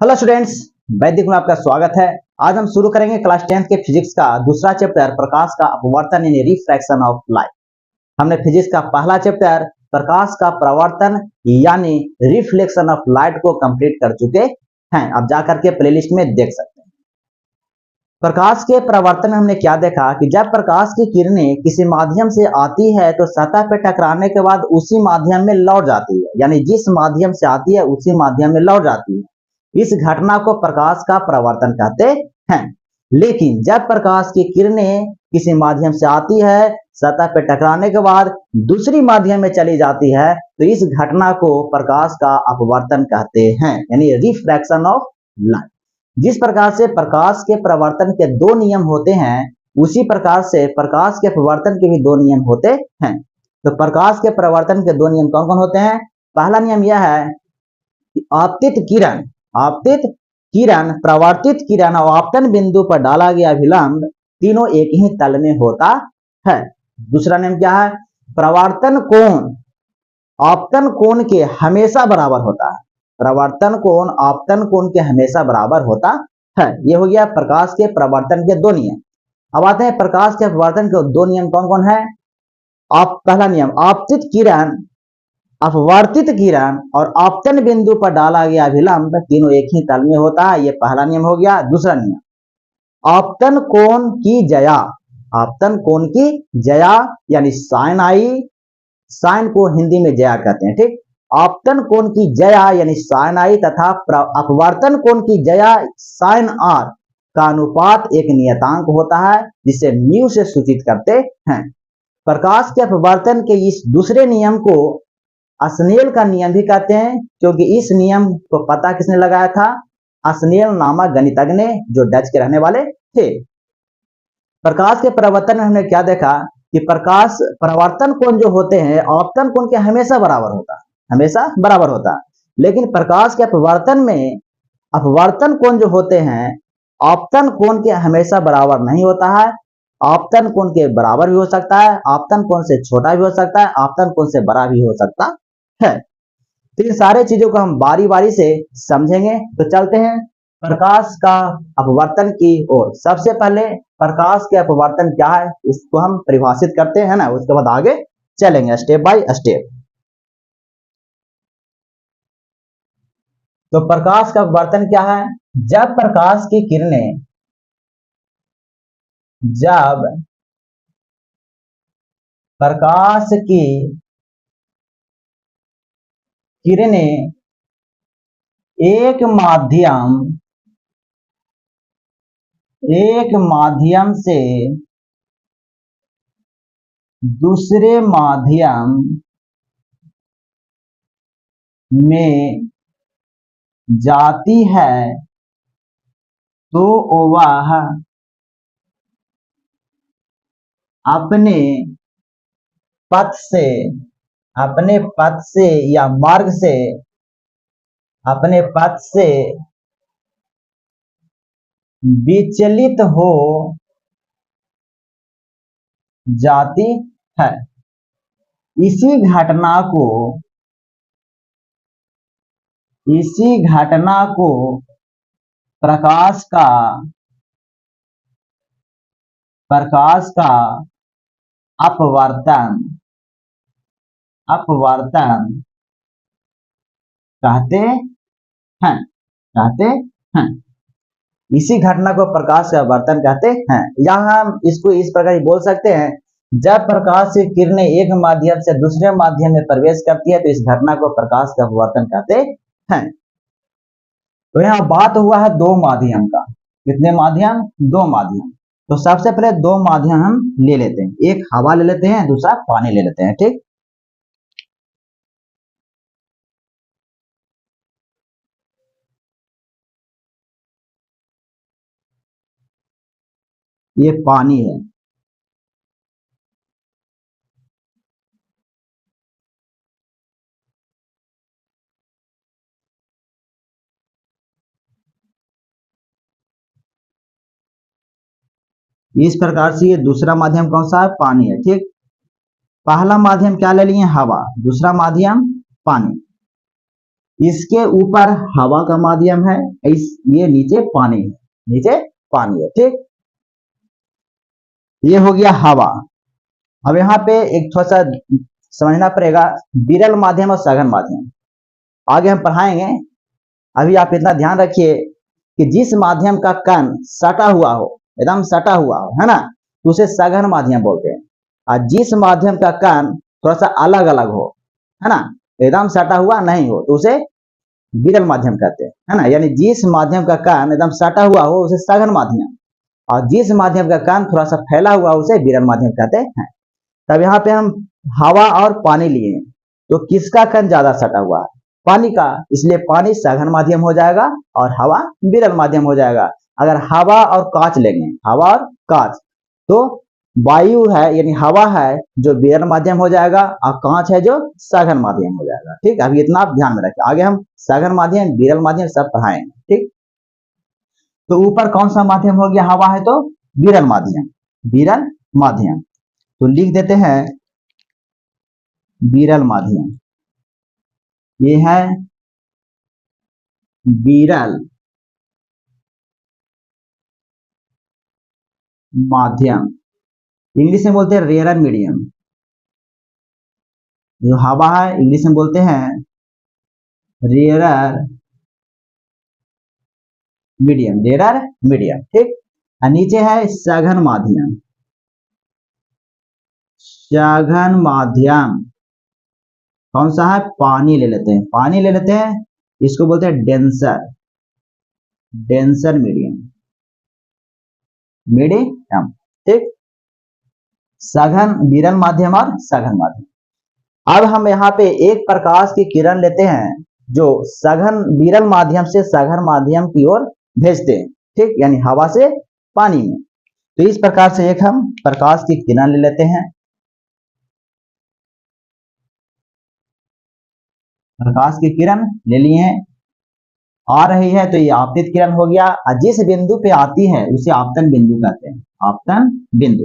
Hello students, वैदिक में आपका स्वागत है। आज हम शुरू करेंगे क्लास 10th के फिजिक्स का दूसरा चैप्टर प्रकाश का अपवर्तन यानी रिफ्रैक्शन ऑफ लाइट। हमने फिजिक्स का पहला चैप्टर प्रकाश का प्रवर्तन यानी रिफ्लेक्शन ऑफ लाइट को कंप्लीट कर चुके हैं। अब जाकर के प्लेलिस्ट में देख सकते हैं। प्रकाश के प्रवर्तन में हमने क्या देखा कि जब प्रकाश की किरणें किसी माध्यम से आती है तो सतह पर टकराने के बाद उसी माध्यम में लौट जाती है, यानी जिस माध्यम से आती है उसी माध्यम में लौट जाती है। इस घटना को प्रकाश का प्रवर्तन कहते हैं। लेकिन जब प्रकाश की किरणें किसी माध्यम से आती है, सतह पर टकराने के बाद दूसरी माध्यम में चली जाती है तो इस घटना को प्रकाश का अपवर्तन कहते हैं, यानी रिफ्रैक्शन ऑफ लाइट। जिस प्रकार से प्रकाश के प्रवर्तन के दो नियम होते हैं, उसी प्रकार से प्रकाश के अपवर्तन के भी दो नियम होते हैं। तो प्रकाश के प्रवर्तन के दो नियम कौन कौन होते हैं? पहला नियम यह है कि आपतित किरण, प्रवर्तित किरण और आपतन बिंदु पर डाला गया विलंब तीनों एक ही तल में होता है। दूसरा नियम क्या है? प्रवर्तन कोण आपतन कोण के हमेशा बराबर होता है। प्रवर्तन कोण आपतन कोण के हमेशा बराबर होता है। ये हो गया प्रकाश के प्रवर्तन के दो नियम। अब आते हैं प्रकाश के अपवर्तन के दो नियम कौन कौन है। पहला नियम, आपतित किरण, अपवर्तित किरण और आपतन बिंदु पर डाला गया विलंब तीनों एक ही तल में होता है। यह पहला नियम हो गया। दूसरा नियम, आपतन कोण की जया, आपतन कोण की जया यानी साइन आई, साइन को हिंदी में जया कहते हैं, ठीक। आपतन कोण की जया यानी साइन आई तथा अपवर्तन कोण की जया साइन आर का अनुपात एक नियतांक होता है जिसे म्यू से सूचित करते हैं। प्रकाश के अपवर्तन के इस दूसरे नियम को अस्नेल का नियम भी कहते हैं, क्योंकि इस नियम को पता किसने लगाया था? अस्नेल नामक गणितज्ञ ने, जो डच के रहने वाले थे। प्रकाश के प्रवर्तन में हमने क्या देखा कि प्रकाश प्रवर्तन कोण जो होते हैं आपतन कोण के हमेशा बराबर होता है, हमेशा बराबर होता है। लेकिन प्रकाश के अपवर्तन में अपवर्तन कोण जो होते हैं आपतन कोण के हमेशा बराबर नहीं होता है। आपतन कोण के बराबर भी हो सकता है, आपतन कोण से छोटा भी हो सकता है, आपतन कोण से बड़ा भी हो सकता है। तो इन सारे चीजों को हम बारी बारी से समझेंगे। तो चलते हैं प्रकाश का अपवर्तन की ओर। सबसे पहले प्रकाश के अपवर्तन क्या है इसको हम परिभाषित करते हैं ना, उसके बाद आगे चलेंगे स्टेप बाय स्टेप। तो प्रकाश का अपवर्तन क्या है? जब प्रकाश की किरणें, जब प्रकाश की किरणें एक माध्यम से दूसरे माध्यम में जाती है तो वह अपने पथ से या मार्ग से, अपने पथ से विचलित हो जाती है। इसी घटना को प्रकाश का अपवर्तन कहते हैं। इसी घटना को प्रकाश का अपवर्तन कहते हैं। यहाँ हम इसको इस प्रकार बोल सकते हैं, जब प्रकाश की किरणें एक माध्यम से दूसरे माध्यम में प्रवेश करती है तो इस घटना को प्रकाश का अपवर्तन कहते हैं। तो यहाँ बात हुआ है दो माध्यम का। कितने माध्यम? दो माध्यम। तो सबसे पहले दो माध्यम हम ले लेते हैं, एक हवा ले लेते हैं, दूसरा पानी ले लेते हैं, ठीक। ये पानी है, इस प्रकार से ये दूसरा माध्यम कौन सा है? पानी है, ठीक। पहला माध्यम क्या ले लिए? हवा। दूसरा माध्यम पानी। इसके ऊपर हवा का माध्यम है, ये नीचे पानी है, नीचे पानी है। ठीक, ये हो गया हवा। अब यहाँ पे एक थोड़ा सा समझना पड़ेगा, विरल माध्यम और सघन माध्यम आगे हम पढ़ाएंगे। अभी आप इतना ध्यान रखिए कि जिस माध्यम का कण सटा हुआ हो, एकदम सटा हुआ हो, है ना, तो उसे सघन माध्यम बोलते हैं। और जिस माध्यम का कण थोड़ा सा अलग अलग हो, है ना, एकदम सटा हुआ नहीं हो, तो उसे विरल माध्यम कहते हैं, है ना। यानी जिस माध्यम का कण एकदम सटा हुआ हो उसे सघन माध्यम, और जिस माध्यम का कण थोड़ा सा फैला हुआ हो उसे विरल माध्यम कहते हैं। तब यहाँ पे हम हवा और पानी लिए, तो किसका कण ज्यादा सटा हुआ है? पानी का, इसलिए पानी सघन माध्यम हो जाएगा और हवा विरल माध्यम हो जाएगा। अगर हवा और कांच लेंगे, हवा और कांच, तो वायु है यानी हवा है जो विरल माध्यम हो जाएगा और कांच है जो सघन माध्यम हो जाएगा। ठीक, अभी इतना आप ध्यान में रखें, आगे हम सघन माध्यम विरल माध्यम सब पढ़ाएंगे। ठीक, तो ऊपर कौन सा माध्यम हो गया? हवा है तो विरल माध्यम, विरल माध्यम। तो लिख देते हैं विरल माध्यम, ये है विरल माध्यम, इंग्लिश में बोलते हैं रेयर मीडियम। जो हवा है इंग्लिश में बोलते हैं रेयर मीडियम, रेयर मीडियम। ठीक, और नीचे है सघन माध्यम, सघन माध्यम कौन सा है? पानी ले लेते हैं, पानी ले लेते हैं, इसको बोलते हैं डेंसर, डेंसर मीडियम, मीडियम। ठीक, सघन विरल माध्यम और सघन माध्यम। अब हम यहाँ पे एक प्रकाश की किरण लेते हैं जो सघन विरल माध्यम से सघन माध्यम की ओर भेजते हैं। ठीक, यानी हवा से पानी में। तो इस प्रकार से एक हम प्रकाश की किरण ले लेते हैं, प्रकाश की किरण ले लिए हैं, आ रही है तो ये आपतित किरण हो गया, और जिस बिंदु पे आती है उसे आपतन बिंदु कहते हैं, आपतन बिंदु।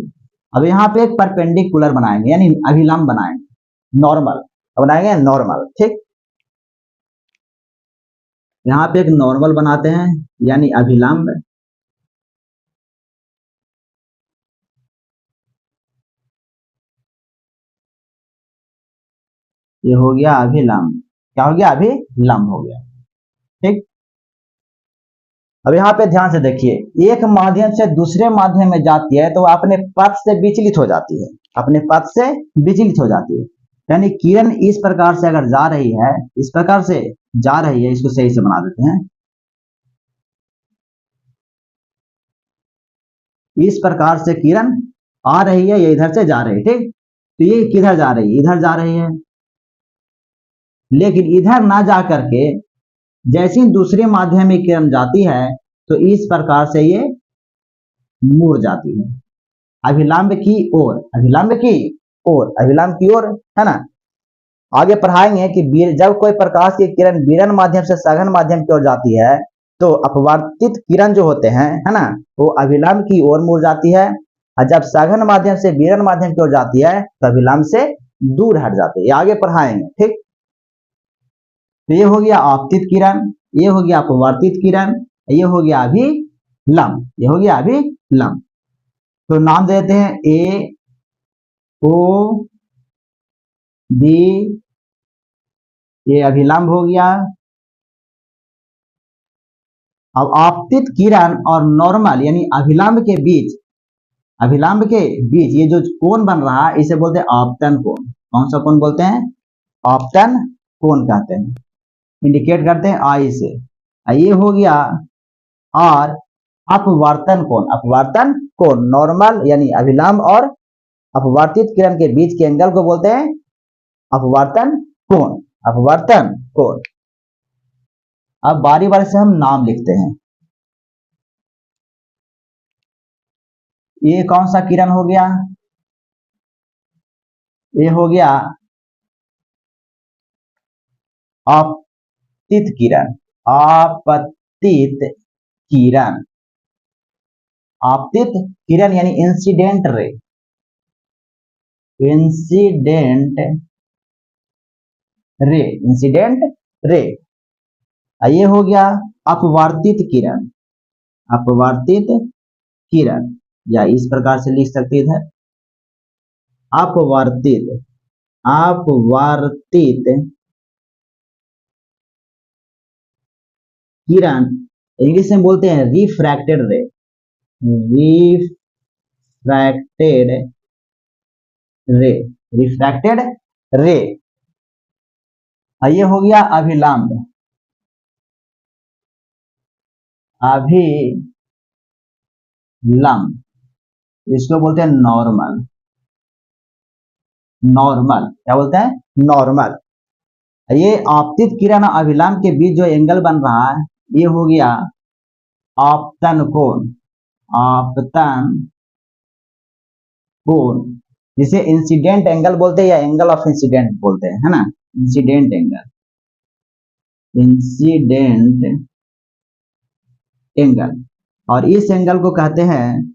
अब यहाँ पे एक परपेंडिकुलर बनाएंगे यानी अभिलंब बनाएंगे, नॉर्मल बनाएंगे, नॉर्मल। ठीक, यहाँ पे एक नॉर्मल बनाते हैं यानी अभिलंब, ये हो गया अभिलंब, क्या हो गया? अभिलंब हो गया। ठीक, अब यहाँ पे ध्यान से देखिए, एक माध्यम से दूसरे माध्यम में जाती है तो अपने पथ से विचलित हो जाती है, अपने पथ से विचलित हो जाती है। यानी किरण इस प्रकार से अगर जा रही है, इस प्रकार से जा रही है, इसको सही से बना देते हैं, इस प्रकार से किरण आ रही है, ये इधर से जा रही है। ठीक, तो ये किधर जा रही है? इधर जा रही है, लेकिन इधर ना जा करके जैसे ही दूसरे माध्यम में किरण जाती है तो इस प्रकार से ये मुड़ जाती है अभिलंब की ओर, अभिलंब की ओर, अभिलंब की ओर, है ना। आगे पढ़ाएंगे कि जब कोई प्रकाश की किरण विरल माध्यम से सघन माध्यम की ओर जाती है तो अपवर्तित किरण जो होते हैं, है ना, वो अभिलंब की ओर मुड़ जाती है, और जब सघन माध्यम से विरल माध्यम की ओर जाती है तो अभिलंब से दूर हट जाती है। ये आगे पढ़ाएंगे। ठीक, तो ये हो गया आपतित किरण, ये हो गया अपवर्तित किरण, ये हो गया अभिलंब, ये हो गया अभिलंब। तो नाम देते हैं ए ओ बी, ये अभिलंब हो गया। अब आपतित किरण और नॉर्मल यानी अभिलंब के बीच, अभिलंब के बीच ये जो कोण बन रहा है इसे बोलते हैं आपतन कोण। कौन सा कोण बोलते हैं? आपतन कोण कहते हैं, इंडिकेट करते हैं आई से। ये हो गया और अपवर्तन कोण, अपवर्तन कोण नॉर्मल यानी अभिलंब और अपवर्तित किरण के बीच के एंगल को बोलते हैं अपवर्तन कोण, अपवर्तन कोण। अब बारी बारी से हम नाम लिखते हैं। ये कौन सा किरण हो गया? ये हो गया आपतित किरण, आपतित किरण, आपतित किरण यानी incident ray, incident ray, incident ray. ये हो गया अपवर्तित किरण। अपवर्तित किरण, या इस प्रकार से लिख सकते हैं इधर, अपवर्तित, अपवर्तित किरण इंग्लिश में बोलते हैं रिफ्रैक्टेड रे। रिफ्रैक्टेड रे, रिफ्रैक्टेड रे। ये हो गया अभिलंब। अभिलंब, इसको बोलते हैं नॉर्मल। नॉर्मल क्या बोलते हैं? नॉर्मल। ये आपतित किरण और अभिलंब के बीच जो एंगल बन रहा है ये हो गया आपतन कोण। आपतन कोण, जिसे इंसिडेंट एंगल बोलते हैं या एंगल ऑफ इंसिडेंट बोलते हैं, है ना? Incident angle, incident angle. और इस एंगल को कहते हैं,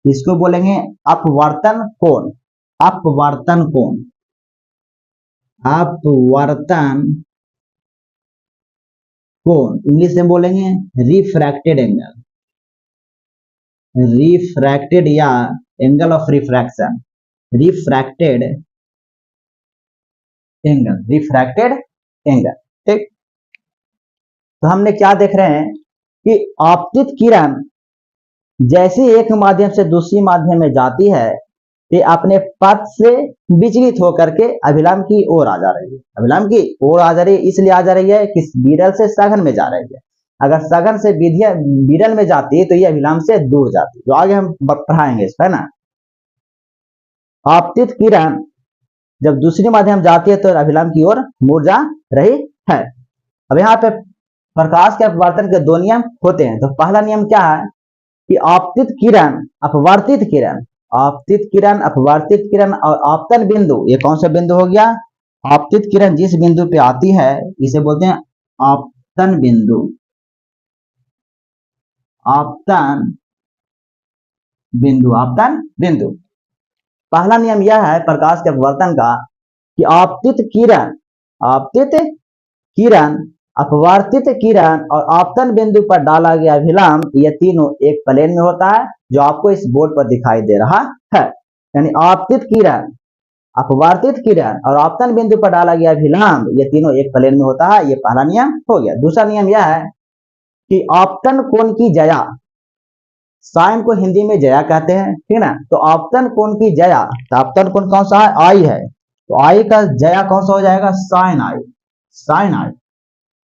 इसको बोलेंगे अपवर्तन कोण। अपवर्तन कोण, अपवर्तन कोण इंग्लिश में बोलेंगे रिफ्रैक्टेड एंगल। रिफ्रैक्टेड या angle of refraction, refracted angle, refracted angle. ठीक, तो हमने क्या देख रहे हैं कि आपतित किरण जैसे एक माध्यम से दूसरी माध्यम में जाती है ये अपने पथ से विचलित होकर के अभिलंब की ओर आ जा रही है। अभिलंब की ओर आ जा रही है, इसलिए आ जा रही है कि विरल से सघन में जा रही है। अगर सघन से विरल में जाती है तो ये अभिलंब से दूर जाती है, जो आगे हम पढ़ाएंगे इसको, है ना? आपतित किरण जब दूसरी माध्यम जाती है तो अभिलंब की ओर मुड़ जा रही है। अब यहाँ पे प्रकाश के अपवर्तन के दो नियम होते हैं। तो पहला नियम क्या है कि आपतित किरण, अपवर्तित किरण, आपतित किरण, अपवर्तित किरण और आपतन बिंदु, ये कौन सा बिंदु हो गया? आपतित किरण जिस बिंदु पे आती है इसे बोलते हैं आपतन बिंदु। आपतन बिंदु, आपतन बिंदु। पहला नियम यह है प्रकाश के अपवर्तन का कि आपतित किरण, आपतित किरण, अपवर्तित किरण और आपतन बिंदु पर डाला गया अभिलंब, ये तीनों एक प्लेन में होता है, जो आपको इस बोर्ड पर दिखाई दे रहा है। यानी आपतित किरण, अपवर्तित किरण और आपतन बिंदु पर डाला गया अभिलंब, ये तीनों एक प्लेन में होता है। ये पहला नियम हो गया। दूसरा नियम यह है कि आपतन कोण की जया, साइन को हिंदी में जया कहते हैं, ठीक ना? तो आपतन कोण की जया, तो आपतन कोण कौन सा है? आई है, तो आई का जया कौन सा हो जाएगा? साइन आई, साइन आई।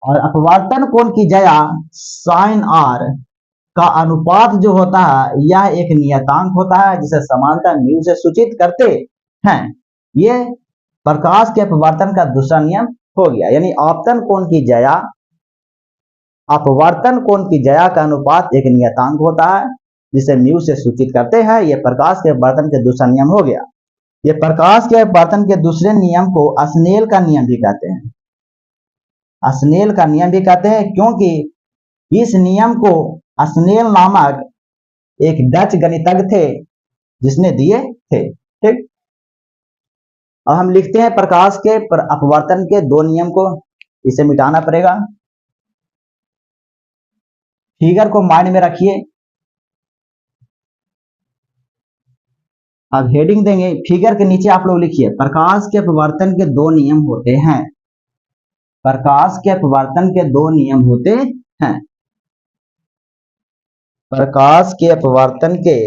और अपवर्तन कोण की जया साइन आर का अनुपात जो होता है यह एक नियतांक होता है, जिसे समानता म्यू से सूचित करते हैं। ये प्रकाश के अपवर्तन का दूसरा नियम हो गया। यानी आपतन कोण की जया, अपवर्तन कोण की जया का अनुपात एक नियतांक होता है, जिसे म्यू से सूचित करते हैं। यह प्रकाश के अपवर्तन के दूसरा नियम हो गया। ये प्रकाश के अपवर्तन के दूसरे नियम को स्नेल का नियम भी कहते हैं। स्नेल का नियम भी कहते हैं क्योंकि इस नियम को स्नेल नामक एक डच गणितज्ञ थे जिसने दिए थे। ठीक, अब हम लिखते हैं प्रकाश के अपवर्तन के दो नियम को, इसे मिटाना पड़ेगा। फिगर को माइंड में रखिए। अब हेडिंग देंगे, फिगर के नीचे आप लोग लिखिए प्रकाश के अपवर्तन के दो नियम होते हैं। प्रकाश के अपवर्तन के दो नियम होते हैं। प्रकाश के अपवर्तन के,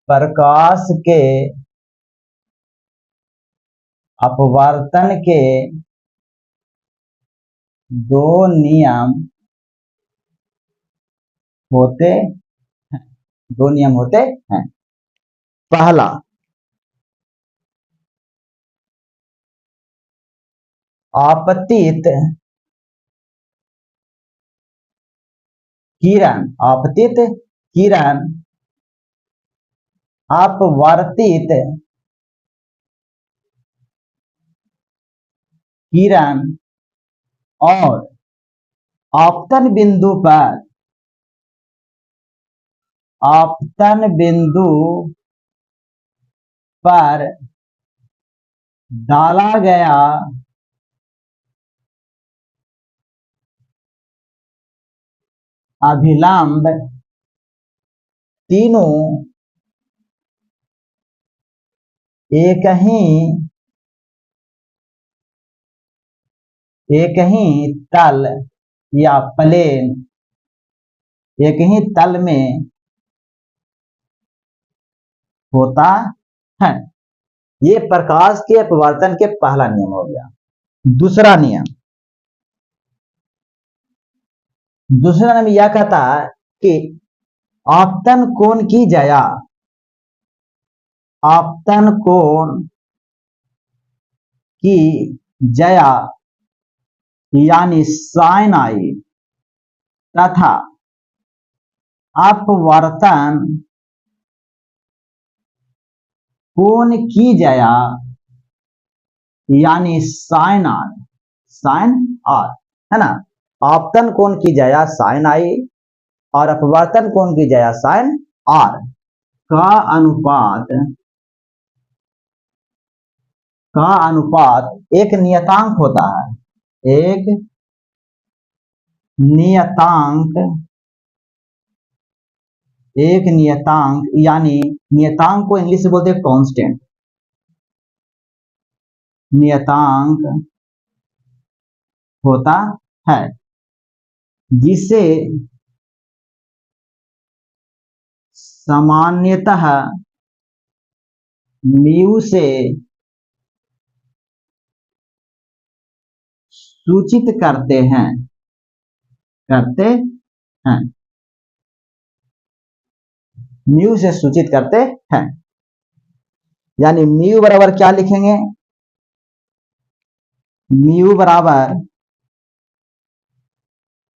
प्रकाश के अपवर्तन के दो नियम होते हैं। दो नियम होते हैं। पहला, आपतित किरण, आपतित किरण अपवर्तित किरण और आपतन बिंदु पर आपतन बिंदु पर डाला गया अभिलंब तीनों एक ही तल या प्लेन, एक ही तल में होता है। ये प्रकाश के अपवर्तन के पहला नियम हो गया। दूसरा नियम यह कहता है कि आपतन कोण की जया, आपतन कोण की जया यानी साइन आई तथा अपवर्तन कोण की जया यानी साइन आर, है ना। आपतन कोण की जया साइन आई और अपवर्तन कोण की जया साइन आर का अनुपात एक नियतांक होता है। एक नियतांक यानी नियतांक को इंग्लिश से बोलते हैं कांस्टेंट। नियतांक होता है जिसे सामान्यतः म्यू से सूचित करते हैं म्यू से सूचित करते हैं। यानी म्यू बराबर क्या लिखेंगे, म्यू बराबर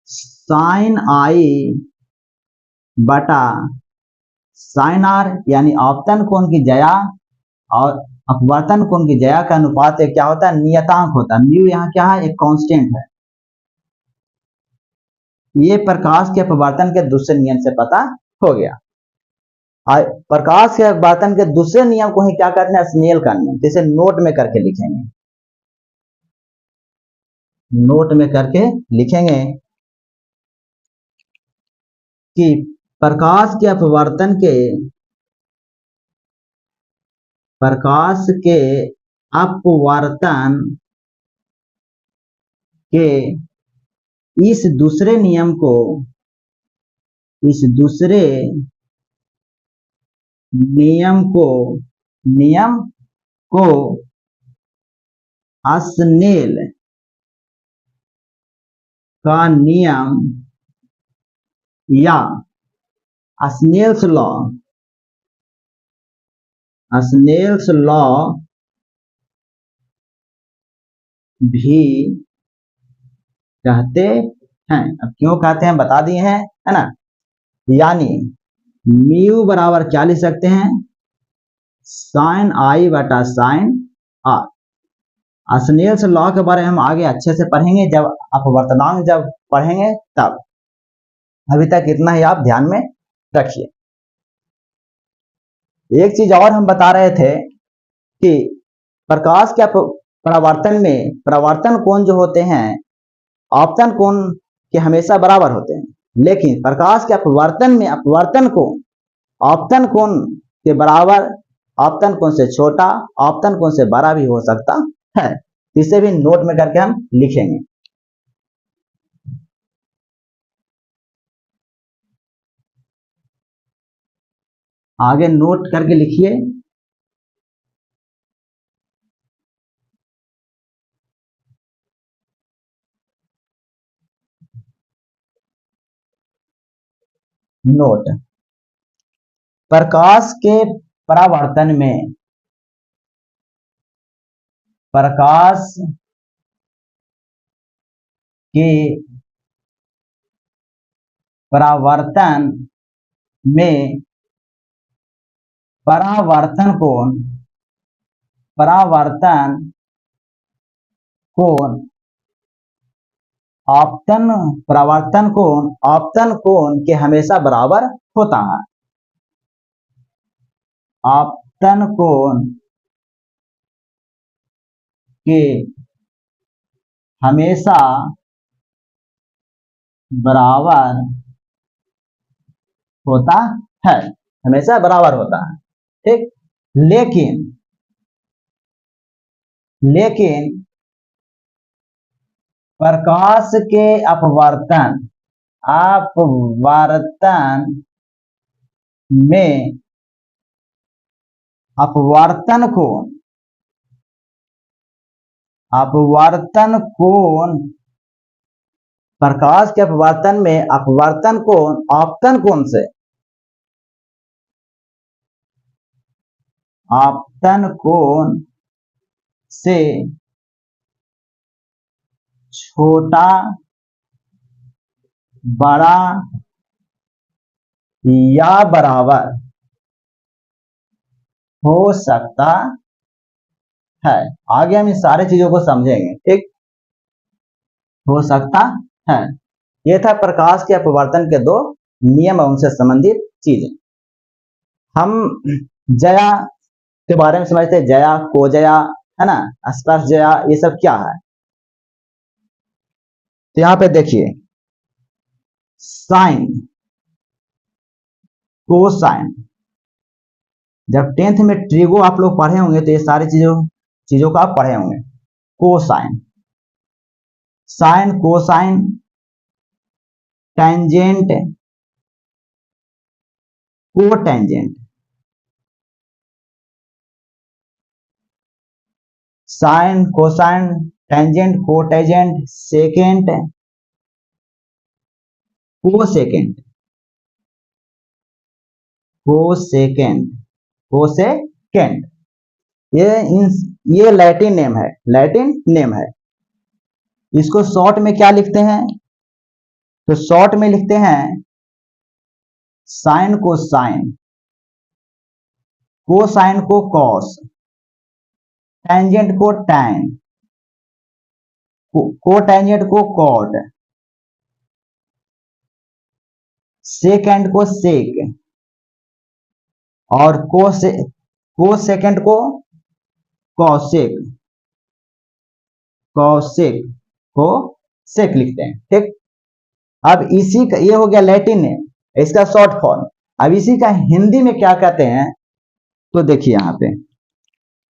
साइन आई बटा साइन आर, यानी आपतन कोण की जया और अपवर्तन कोण की जया का अनुपात क्या होता है, नियतांक होता है। म्यू यहाँ क्या है, एक कांस्टेंट है। ये प्रकाश के अपवर्तन के दूसरे नियम से पता हो गया। प्रकाश के अपवर्तन के दूसरे नियम को ही क्या कहते हैं, स्नेल का नियम। जिसे नोट में करके लिखेंगे, नोट में करके लिखेंगे कि प्रकाश के अपवर्तन के इस दूसरे नियम को स्नेल का नियम या स्नेल्स लॉ भी कहते हैं। अब क्यों कहते हैं बता दिए हैं, है ना। यानी म्यू बराबर क्या लिख सकते हैं, साइन आई बटा साइन आर। स्नेल्स लॉ के बारे में हम आगे अच्छे से पढ़ेंगे, जब अपवर्तनांक जब पढ़ेंगे तब। अभी तक इतना ही आप ध्यान में रखिए। एक चीज और हम बता रहे थे कि प्रकाश के परावर्तन में परावर्तन कोण जो होते हैं आपतन कोण के हमेशा बराबर होते हैं, लेकिन प्रकाश के अपवर्तन में अपवर्तन कोण आपतन कोण के बराबर, आपतन कोण से छोटा, आपतन कोण से बड़ा भी हो सकता है। इसे भी नोट में करके हम लिखेंगे। आगे नोट करके लिखिए। नोट, प्रकाश के परावर्तन में प्रकाश के परावर्तन में परावर्तन कोण आपतन कोण के हमेशा बराबर होता है। आपतन कोण के हमेशा बराबर होता है, हमेशा बराबर होता है, ठीक। लेकिन प्रकाश के अपवर्तन में अपवर्तन कोण प्रकाश के अपवर्तन में अपवर्तन कोण आपतन कोण से छोटा, बड़ा या बराबर हो सकता है। आगे हम इन सारे चीजों को समझेंगे, ठीक। हो सकता है, यह था प्रकाश के अपवर्तन के दो नियम और उनसे संबंधित चीजें। हम जया के बारे में समझते हैं, जया, कोजया, है ना, स्पर्श जया, ये सब क्या है। तो यहां पे देखिए, साइन, कोसाइन, जब 10th में ट्रिगो आप लोग पढ़े होंगे तो ये सारी चीजों का आप पढ़े होंगे। Cosine, sine, cosine, tangent, cotangent, sine, cosine, tangent, cotangent, secant, cosecant, cosecant, ये लैटिन नेम है। इसको शॉर्ट में क्या लिखते हैं, तो शॉर्ट में लिखते हैं साइन को साइन, कोसाइन को कॉस, टेंजेंट को टैन, कोटेंजेंट को कॉट, सेकेंड को सेक और कोसेकेंड को कॉसेक लिखते हैं, ठीक। अब इसी का ये हो गया लैटिन नेम, इसका शॉर्ट फॉर्म। अब इसी का हिंदी में क्या कहते हैं, तो देखिए यहां पे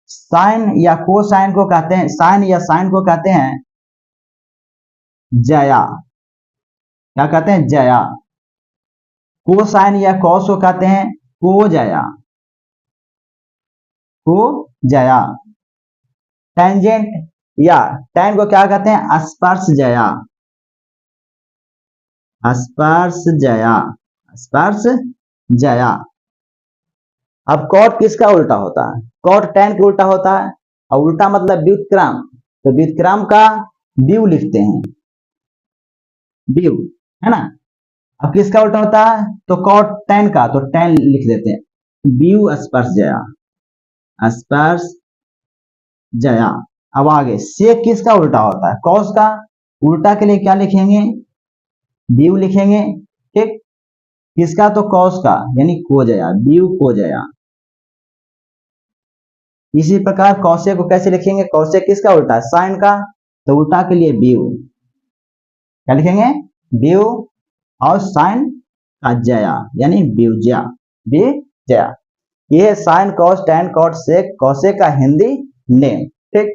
साइन या कोसाइन को कहते हैं, साइन या साइन को कहते हैं जया, क्या कहते हैं, जया। कोसाइन या कॉस को कहते हैं कोजया, टेंजेंट या टैन को क्या कहते हैं, स्पर्श जया। अब कॉट किसका उल्टा होता है, कॉट टैन के उल्टा होता है, और उल्टा मतलब व्युत्क्रम, तो व्युत्क्रम का व्यू लिखते हैं, व्यू, है ना। अब किसका उल्टा होता है, तो कॉट टैन का, तो टैन लिख देते हैं, व्यू स्पर्श जया। अब आगे सेक किसका उल्टा होता है, कॉस का, उल्टा के लिए क्या लिखेंगे, व्यू लिखेंगे, ठीक। किसका, तो कॉस का, यानी कोजया, व्यू कोजया। इसी प्रकार कौसे को कैसे लिखेंगे, कौसे किसका उल्टा है, साइन का, तो उल्टा के लिए व्यू, क्या लिखेंगे, व्यू, और साइन का जया, यानी व्यूजया, ये साइन, कॉस, टैन, कॉट, सेक, कौसे का हिंदी नेम, ठीक।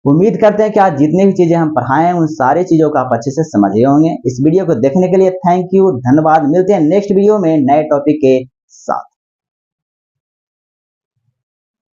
उम्मीद करते हैं कि आज जितनी भी चीजें हम पढ़ाए हैं उन सारी चीजों को आप अच्छे से समझे होंगे। इस वीडियो को देखने के लिए थैंक यू, धन्यवाद। मिलते हैं नेक्स्ट वीडियो में नए टॉपिक के साथ।